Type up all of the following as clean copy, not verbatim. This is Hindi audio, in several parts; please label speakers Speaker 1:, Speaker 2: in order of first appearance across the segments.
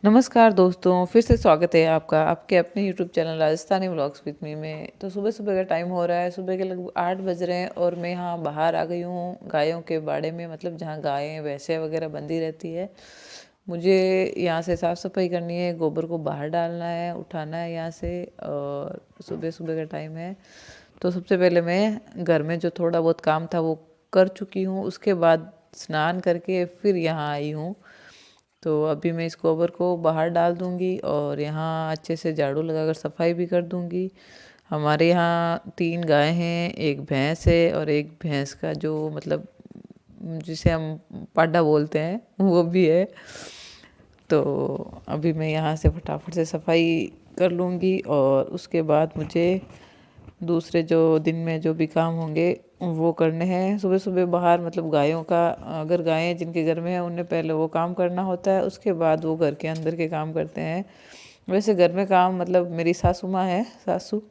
Speaker 1: नमस्कार दोस्तों, फिर से स्वागत है आपका आपके अपने YouTube channel Rajasthani vlogs with me में। तो सुबह सुबह का टाइम हो रहा है, सुबह के लगभग 8 बज रहे हैं और मैं यहाँ बाहर आ गई हूँ गायों के बाड़े में, मतलब जहाँ गायें भैंसें वगैरह बंधी रहती है। मुझे यहाँ से साफ़ सफाई करनी है, गोबर को बाहर डालना है, उठाना है यहाँ से। और सुबह सुबह का टाइम है, तो सबसे पहले मैं घर में जो थोड़ा बहुत काम था वो कर चुकी हूँ। उसके बाद स्नान करके फिर यहाँ आई हूँ। तो अभी मैं इस गोबर को बाहर डाल दूंगी और यहाँ अच्छे से झाड़ू लगाकर सफाई भी कर दूंगी। हमारे यहाँ 3 गाय हैं, एक भैंस है और एक भैंस का जो मतलब जिसे हम पाडा बोलते हैं वो भी है। तो अभी मैं यहाँ से फटाफट से सफाई कर लूँगी और उसके बाद मुझे दूसरे जो दिन में जो भी काम होंगे वो करने हैं। सुबह सुबह बाहर मतलब गायों का, अगर गायें जिनके घर में है उन्हें पहले वो काम करना होता है, उसके बाद वो घर के अंदर के काम करते हैं। वैसे घर में काम मतलब मेरी सासू माँ है, सासू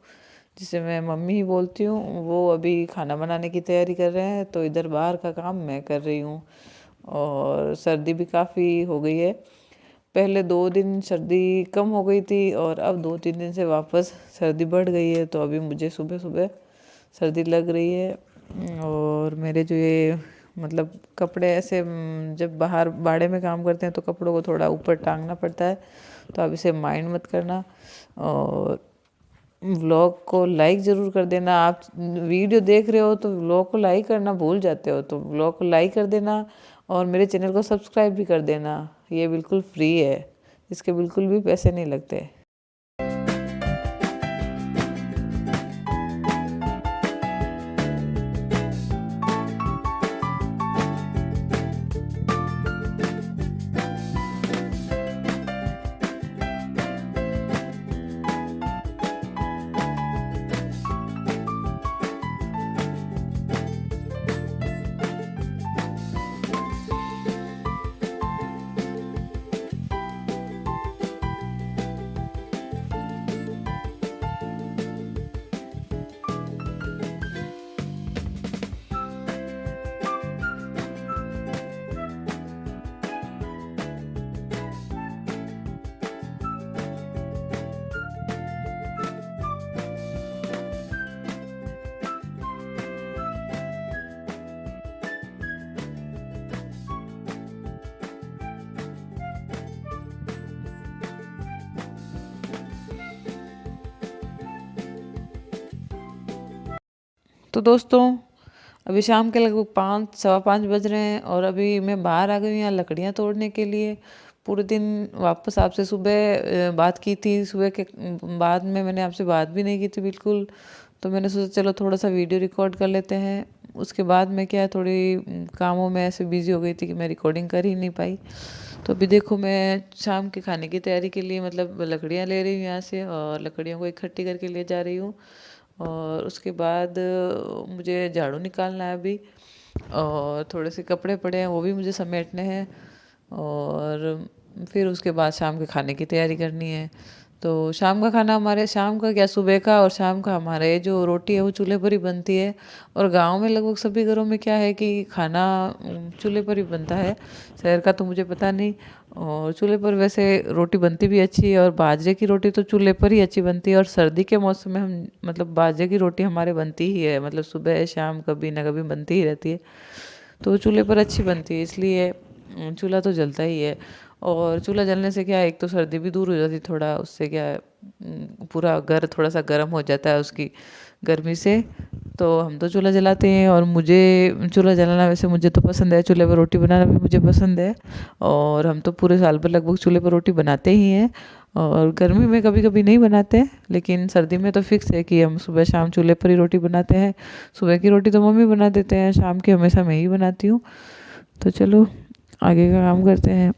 Speaker 1: जिसे मैं मम्मी ही बोलती हूँ, वो अभी खाना बनाने की तैयारी कर रहे हैं, तो इधर बाहर का काम मैं कर रही हूँ। और सर्दी भी काफ़ी हो गई है, पहले 2 दिन सर्दी कम हो गई थी और अब 2-3 दिन से वापस सर्दी बढ़ गई है। तो अभी मुझे सुबह सुबह सर्दी लग रही है। और मेरे जो ये मतलब कपड़े ऐसे जब बाहर बाड़े में काम करते हैं तो कपड़ों को थोड़ा ऊपर टांगना पड़ता है, तो आप इसे माइंड मत करना। और व्लॉग को लाइक ज़रूर कर देना। आप वीडियो देख रहे हो तो व्लॉग को लाइक करना भूल जाते हो, तो व्लॉग को लाइक कर देना और मेरे चैनल को सब्सक्राइब भी कर देना। ये बिल्कुल फ्री है, इसके बिल्कुल भी पैसे नहीं लगते। तो दोस्तों अभी शाम के लगभग 5 सवा 5 बज रहे हैं और अभी मैं बाहर आ गई हूँ यहाँ लकड़ियाँ तोड़ने के लिए। पूरे दिन वापस आपसे सुबह बात की थी, सुबह के बाद में मैंने आपसे बात भी नहीं की थी बिल्कुल। तो मैंने सोचा चलो थोड़ा सा वीडियो रिकॉर्ड कर लेते हैं। उसके बाद मैं क्या थोड़ी कामों में ऐसे बिजी हो गई थी कि मैं रिकॉर्डिंग कर ही नहीं पाई। तो अभी देखो मैं शाम के खाने की तैयारी के लिए मतलब लकड़ियाँ ले रही हूँ यहाँ से और लकड़ियों को इकट्ठी करके ले जा रही हूँ। और उसके बाद मुझे झाड़ू निकालना है अभी, और थोड़े से कपड़े पड़े हैं वो भी मुझे समेटने हैं। और फिर उसके बाद शाम के खाने की तैयारी करनी है। तो शाम का खाना हमारे शाम का क्या सुबह का और शाम का हमारे जो रोटी है वो चूल्हे पर ही बनती है। और गांव में लगभग सभी घरों में क्या है कि खाना चूल्हे पर ही बनता है, शहर का तो मुझे पता नहीं। और चूल्हे पर वैसे रोटी बनती भी अच्छी है और बाजरे की रोटी तो चूल्हे पर ही अच्छी बनती है। और सर्दी के मौसम में हम मतलब बाजरे की रोटी हमारे बनती ही है, मतलब सुबह शाम कभी ना कभी बनती ही रहती है। तो चूल्हे पर अच्छी बनती है, इसलिए चूल्हा तो जलता ही है। और चूल्हा जलने से क्या है, एक तो सर्दी भी दूर हो जाती थोड़ा, उससे क्या है पूरा घर थोड़ा सा गर्म हो जाता है उसकी गर्मी से। तो हम तो चूल्हा जलाते हैं और मुझे चूल्हा जलाना वैसे मुझे तो पसंद है, चूल्हे पर रोटी बनाना भी मुझे पसंद है। और हम तो पूरे साल भर लगभग चूल्हे पर रोटी बनाते ही हैं। और गर्मी में कभी कभी नहीं बनाते, लेकिन सर्दी में तो फिक्स है कि हम सुबह शाम चूल्हे पर ही रोटी बनाते हैं। सुबह की रोटी तो मम्मी बना देते हैं, शाम की हमेशा मैं ही बनाती हूँ। तो चलो आगे का काम करते हैं।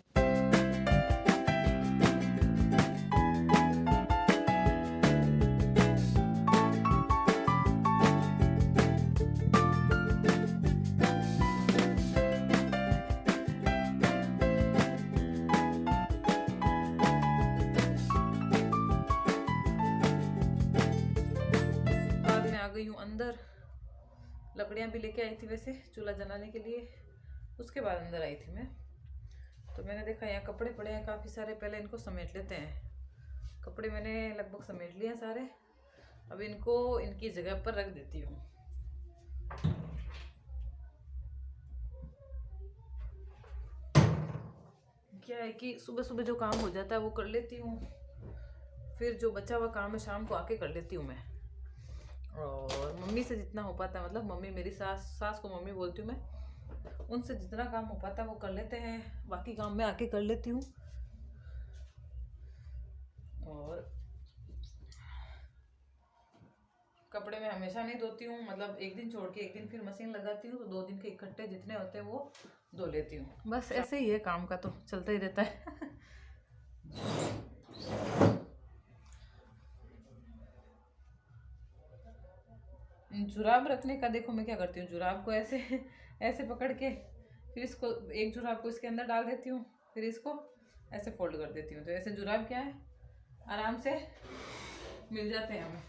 Speaker 1: बाद में आ गई हूँ अंदर, लकड़ियाँ भी लेके आई थी वैसे चूल्हा जलाने के लिए, उसके बाद अंदर आई थी मैं। तो मैंने देखा यहाँ कपड़े पड़े हैं काफ़ी सारे, पहले इनको समेट लेते हैं। कपड़े मैंने लगभग समेट लिए हैं सारे, अब इनको इनकी जगह पर रख देती हूँ। क्या है कि सुबह सुबह जो काम हो जाता है वो कर लेती हूँ, फिर जो बचा हुआ काम है शाम को आके कर लेती हूँ मैं। और मम्मी से जितना हो पाता है, मतलब मम्मी मेरी सास को मम्मी बोलती हूँ मैं, उनसे जितना काम हो पाता है वो कर लेते हैं, बाकी काम मैं आके कर लेती हूँ। और कपड़े मैं हमेशा नहीं धोती हूँ, मतलब एक दिन छोड़ के एक दिन फिर मशीन लगाती हूँ, तो 2 दिन के इकट्ठे जितने होते हैं वो धो लेती हूँ। बस ऐसे ही है, काम का तो चलता ही रहता है। जुराब रखने का देखो मैं क्या करती हूँ, जुराब को ऐसे ऐसे पकड़ के, फिर इसको एक जुराब को इसके अंदर डाल देती हूँ, फिर इसको ऐसे फोल्ड कर देती हूँ, तो ऐसे जुराब क्या है आराम से मिल जाते हैं हमें।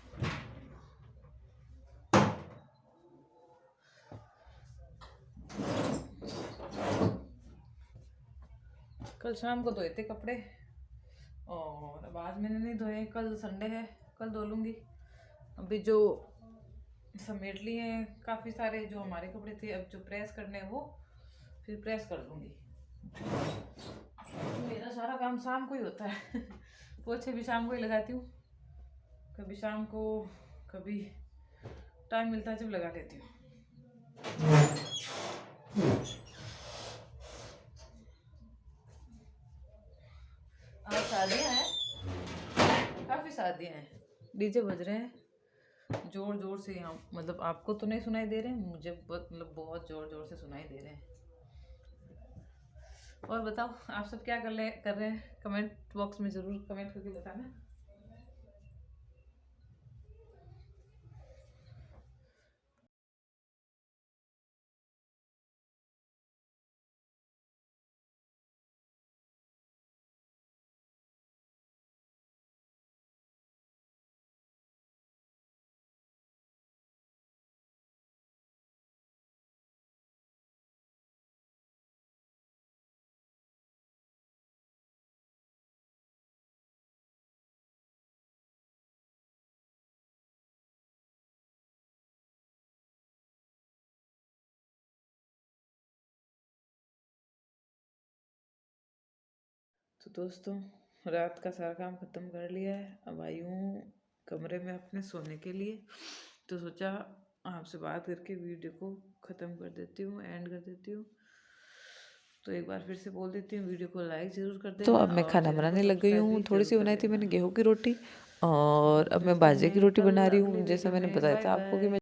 Speaker 1: कल शाम को धोए थे कपड़े, और अब आज मैंने नहीं धोए, कल संडे है, कल धो लूँगी। अभी जो समेट लिए हैं काफ़ी सारे जो हमारे कपड़े थे, अब जो प्रेस करने हैं वो फिर प्रेस कर लूँगी। मेरा सारा काम शाम को ही होता है। पोछे भी शाम को ही लगाती हूँ, कभी शाम को, कभी टाइम मिलता है जब लगा लेती हूँ। आज शादियाँ हैं, काफ़ी शादियाँ हैं, डीजे बज रहे हैं जोर जोर से यहाँ, मतलब आपको तो नहीं सुनाई दे रहे हैं, मुझे मतलब बहुत जोर जोर से सुनाई दे रहे हैं। और बताओ आप सब क्या कर रहे हैं, कमेंट बॉक्स में ज़रूर कमेंट करके बताना। तो दोस्तों रात का सारा काम ख़त्म कर लिया है, अब आई हूँ कमरे में अपने सोने के लिए, तो सोचा आपसे बात करके वीडियो को ख़त्म कर देती हूँ, एंड कर देती हूँ। तो एक बार फिर से बोल देती हूँ, वीडियो को लाइक ज़रूर कर देना।
Speaker 2: तो अब मैं खाना बनाने लग गई हूँ। थोड़ी सी बनाई थी मैंने गेहूं की रोटी, और अब मैं बाजरे की रोटी बना रही हूँ। जैसा मैंने बताया था आपको कि मैं